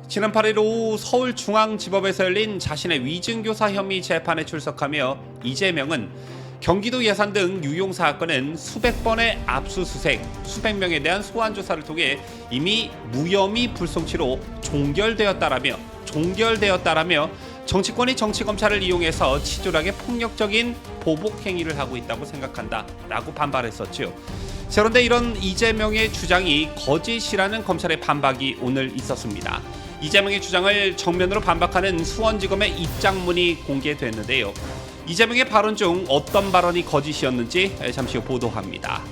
지난 8일 오후 서울중앙지법에서 열린 자신의 위증교사 혐의 재판에 출석하며 이재명은 경기도 예산 등 유용 사건은 수백 번의 압수수색, 수백 명에 대한 소환 조사를 통해 이미 무혐의 불송치로 종결되었다라며 정치권이 정치검찰을 이용해서 치졸하게 폭력적인 보복 행위를 하고 있다고 생각한다라고 반발했었죠. 그런데 이런 이재명의 주장이 거짓이라는 검찰의 반박이 오늘 있었습니다. 이재명의 주장을 정면으로 반박하는 수원지검의 입장문이 공개됐는데요. 이재명의 발언 중 어떤 발언이 거짓이었는지 잠시 후 보도합니다.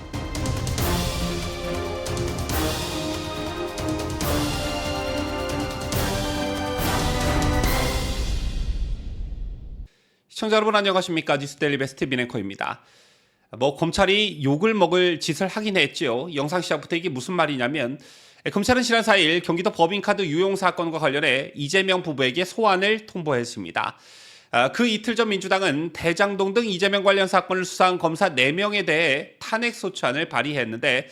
시청자 여러분 안녕하십니까? 뉴스데일리 베스트 민앵커입니다. 검찰이 욕을 먹을 짓을 하긴 했죠. 영상 시작부터 이게 무슨 말이냐면 검찰은 지난 4일 경기도 법인카드 유용 사건과 관련해 이재명 부부에게 소환을 통보했습니다. 그 이틀 전 민주당은 대장동 등 이재명 관련 사건을 수사한 검사 4명에 대해 탄핵소추안을 발의했는데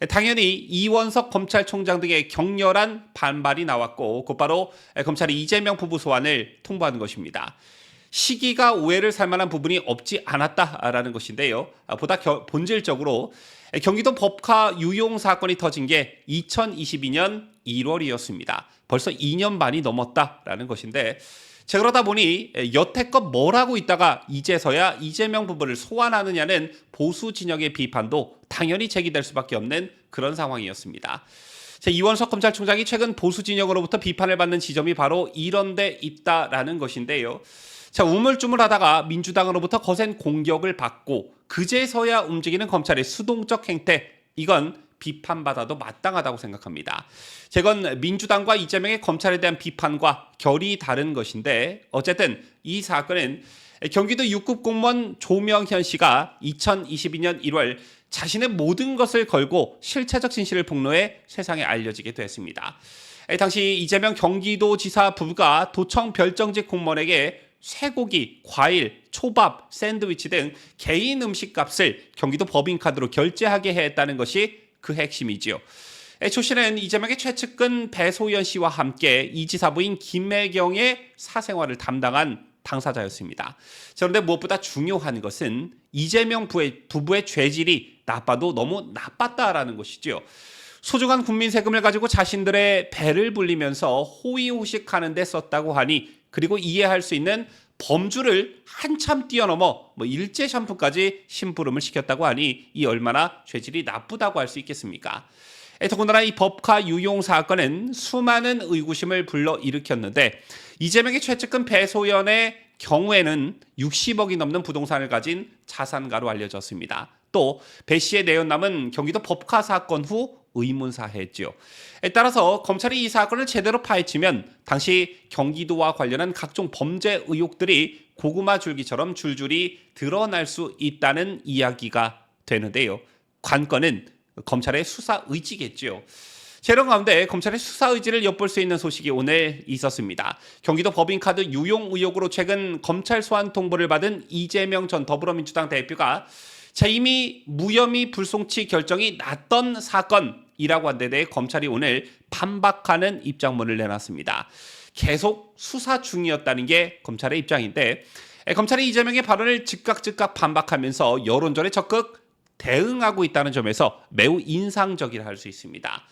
당연히 이원석 검찰총장 등의 격렬한 반발이 나왔고 곧바로 검찰이 이재명 부부 소환을 통보하는 것입니다. 시기가 오해를 살 만한 부분이 없지 않았다라는 것인데요. 보다 본질적으로 경기도 법카 유용 사건이 터진 게 2022년 1월이었습니다. 벌써 2년 반이 넘었다라는 것인데 그러다 보니 여태껏 뭘 하고 있다가 이제서야 이재명 부부를 소환하느냐는 보수 진영의 비판도 당연히 제기될 수밖에 없는 그런 상황이었습니다. 이원석 검찰총장이 최근 보수 진영으로부터 비판을 받는 지점이 바로 이런 데 있다라는 것인데요. 우물쭈물하다가 민주당으로부터 거센 공격을 받고 그제서야 움직이는 검찰의 수동적 행태, 이건 비판받아도 마땅하다고 생각합니다. 이건 민주당과 이재명의 검찰에 대한 비판과 결이 다른 것인데 어쨌든 이 사건은 경기도 6급 공무원 조명현 씨가 2022년 1월 자신의 모든 것을 걸고 실체적 진실을 폭로해 세상에 알려지게 됐습니다. 당시 이재명 경기도지사 부부가 도청 별정직 공무원에게 쇠고기, 과일, 초밥, 샌드위치 등 개인 음식값을 경기도 법인카드로 결제하게 했다는 것이 그 핵심이지요. 조 씨는 이재명의 최측근 배소연 씨와 함께 이 지사부인 김혜경의 사생활을 담당한 당사자였습니다. 그런데 무엇보다 중요한 것은 이재명 부부의 죄질이 나빠도 너무 나빴다라는 것이죠. 소중한 국민 세금을 가지고 자신들의 배를 불리면서 호의호식하는 데 썼다고 하니 그리고 이해할 수 있는 범주를 한참 뛰어넘어 일제 샴푸까지 심부름을 시켰다고 하니 이 얼마나 죄질이 나쁘다고 할 수 있겠습니까? 더군다나 이 법카 유용 사건은 수많은 의구심을 불러일으켰는데 이재명의 최측근 배소연의 경우에는 60억이 넘는 부동산을 가진 자산가로 알려졌습니다. 또 배 씨의 내연남은 경기도 법카 사건 후 의문사했죠. 따라서 검찰이 이 사건을 제대로 파헤치면 당시 경기도와 관련한 각종 범죄 의혹들이 고구마 줄기처럼 줄줄이 드러날 수 있다는 이야기가 되는데요. 관건은 검찰의 수사 의지겠죠. 이런 가운데 검찰의 수사 의지를 엿볼 수 있는 소식이 오늘 있었습니다. 경기도 법인카드 유용 의혹으로 최근 검찰 소환 통보를 받은 이재명 전 더불어민주당 대표가 이미 무혐의 불송치 결정이 났던 사건이라고 한 데 대해 검찰이 오늘 반박하는 입장문을 내놨습니다. 계속 수사 중이었다는 게 검찰의 입장인데 검찰이 이재명의 발언을 즉각 반박하면서 여론전에 적극 대응하고 있다는 점에서 매우 인상적이라 할 수 있습니다.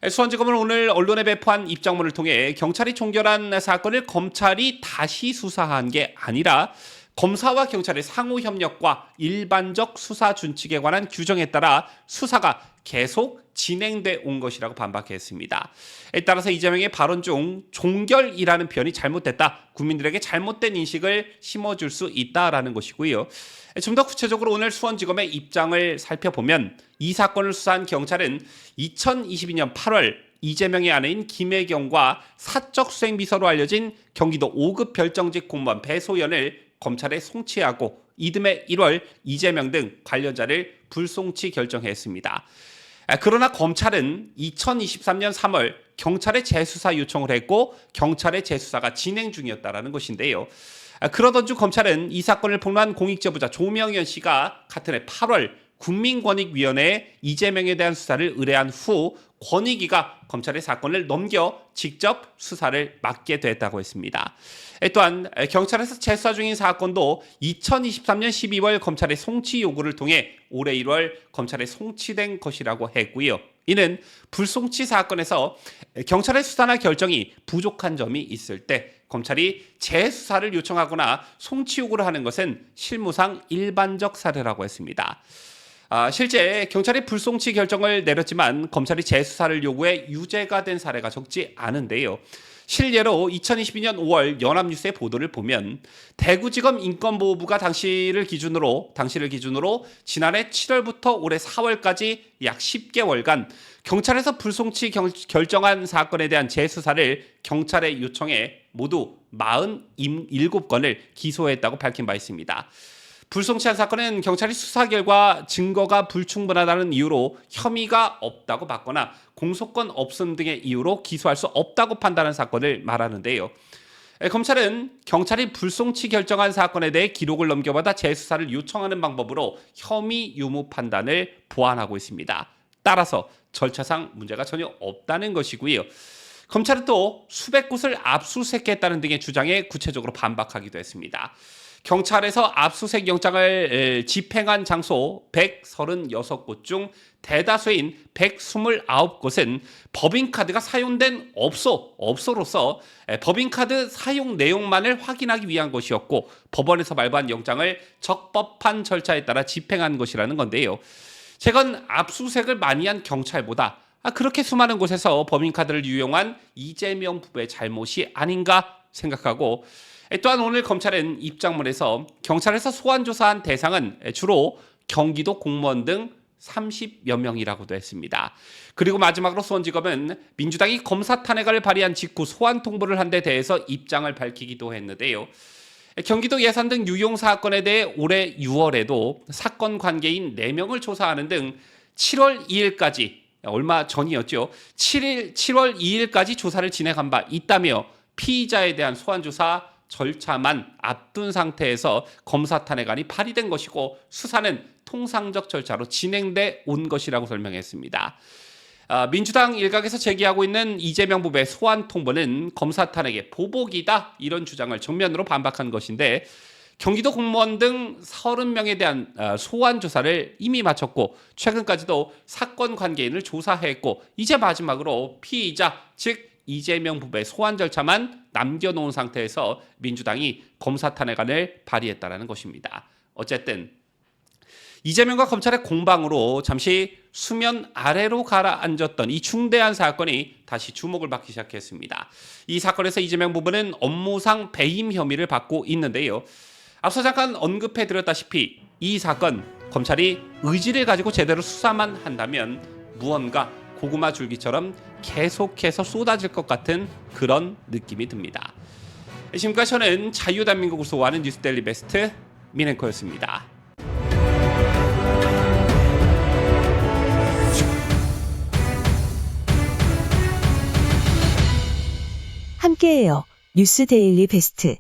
수원지검은 오늘 언론에 배포한 입장문을 통해 경찰이 종결한 사건을 검찰이 다시 수사한 게 아니라 검사와 경찰의 상호 협력과 일반적 수사 준칙에 관한 규정에 따라 수사가 계속 진행돼 온 것이라고 반박했습니다. 따라서 이재명의 발언 중 종결이라는 표현이 잘못됐다, 국민들에게 잘못된 인식을 심어줄 수 있다라는 것이고요. 좀 더 구체적으로 오늘 수원지검의 입장을 살펴보면 이 사건을 수사한 경찰은 2022년 8월 이재명의 아내인 김혜경과 사적 수행 비서로 알려진 경기도 5급 별정직 공무원 배소연을 검찰에 송치하고 이듬해 1월 이재명 등 관련자를 불송치 결정했습니다. 그러나 검찰은 2023년 3월 경찰에 재수사 요청을 했고 경찰의 재수사가 진행 중이었다는 것인데요. 그러던 중 검찰은 이 사건을 폭로한 공익제보자 조명현 씨가 같은 해 8월 국민권익위원회에 이재명에 대한 수사를 의뢰한 후 권익위가 검찰의 사건을 넘겨 직접 수사를 맡게 됐다고 했습니다. 또한 경찰에서 재수사 중인 사건도 2023년 12월 검찰의 송치 요구를 통해 올해 1월 검찰에 송치된 것이라고 했고요. 이는 불송치 사건에서 경찰의 수사나 결정이 부족한 점이 있을 때 검찰이 재수사를 요청하거나 송치 요구를 하는 것은 실무상 일반적 사례라고 했습니다. 실제 경찰이 불송치 결정을 내렸지만 검찰이 재수사를 요구해 유죄가 된 사례가 적지 않은데요. 실례로 2022년 5월 연합뉴스의 보도를 보면 대구지검 인권보호부가 당시를 기준으로 지난해 7월부터 올해 4월까지 약 10개월간 경찰에서 불송치 결정한 사건에 대한 재수사를 경찰에 요청해 모두 47건을 기소했다고 밝힌 바 있습니다. 불송치한 사건은 경찰이 수사 결과 증거가 불충분하다는 이유로 혐의가 없다고 봤거나 공소권 없음 등의 이유로 기소할 수 없다고 판단한 사건을 말하는데요. 검찰은 경찰이 불송치 결정한 사건에 대해 기록을 넘겨받아 재수사를 요청하는 방법으로 혐의 유무 판단을 보완하고 있습니다. 따라서 절차상 문제가 전혀 없다는 것이고요. 검찰은 또 수백 곳을 압수수색했다는 등의 주장에 구체적으로 반박하기도 했습니다. 경찰에서 압수수색 영장을 집행한 장소 136곳 중 대다수인 129곳은 법인카드가 사용된 업소로서 법인카드 사용 내용만을 확인하기 위한 것이었고 법원에서 발부한 영장을 적법한 절차에 따라 집행한 것이라는 건데요. 최근 압수수색을 많이 한 경찰보다 그렇게 수많은 곳에서 법인카드를 유용한 이재명 부부의 잘못이 아닌가 생각하고 또한 오늘 검찰은 입장문에서 경찰에서 소환조사한 대상은 주로 경기도 공무원 등 30여 명이라고도 했습니다. 그리고 마지막으로 수원지검은 민주당이 검사 탄핵안을 발의한 직후 소환 통보를 한 데 대해서 입장을 밝히기도 했는데요. 경기도 예산 등 유용 사건에 대해 올해 6월에도 사건 관계인 4명을 조사하는 등 7월 2일까지 얼마 전이었죠. 7월 2일까지 조사를 진행한 바 있다며 피의자에 대한 소환조사 절차만 앞둔 상태에서 검사 탄핵안이 발의된 것이고 수사는 통상적 절차로 진행돼 온 것이라고 설명했습니다. 민주당 일각에서 제기하고 있는 이재명 부부의 소환 통보는 검사 탄핵의 보복이다 이런 주장을 정면으로 반박한 것인데 경기도 공무원 등 30명에 대한 소환 조사를 이미 마쳤고 최근까지도 사건 관계인을 조사했고 이제 마지막으로 피의자 즉 이재명 부부의 소환 절차만 남겨놓은 상태에서 민주당이 검사 탄핵안을 발의했다는 것입니다. 어쨌든 이재명과 검찰의 공방으로 잠시 수면 아래로 가라앉았던 이 중대한 사건이 다시 주목을 받기 시작했습니다. 이 사건에서 이재명 부부는 업무상 배임 혐의를 받고 있는데요. 앞서 잠깐 언급해드렸다시피 이 사건 검찰이 의지를 가지고 제대로 수사만 한다면 무언가 고구마 줄기처럼 계속해서 쏟아질 것 같은 그런 느낌이 듭니다. 지금까지 저는 자유대한민국을 소화하는 뉴스데일리 베스트 민앵커였습니다. 함께해요. 뉴스데일리 베스트.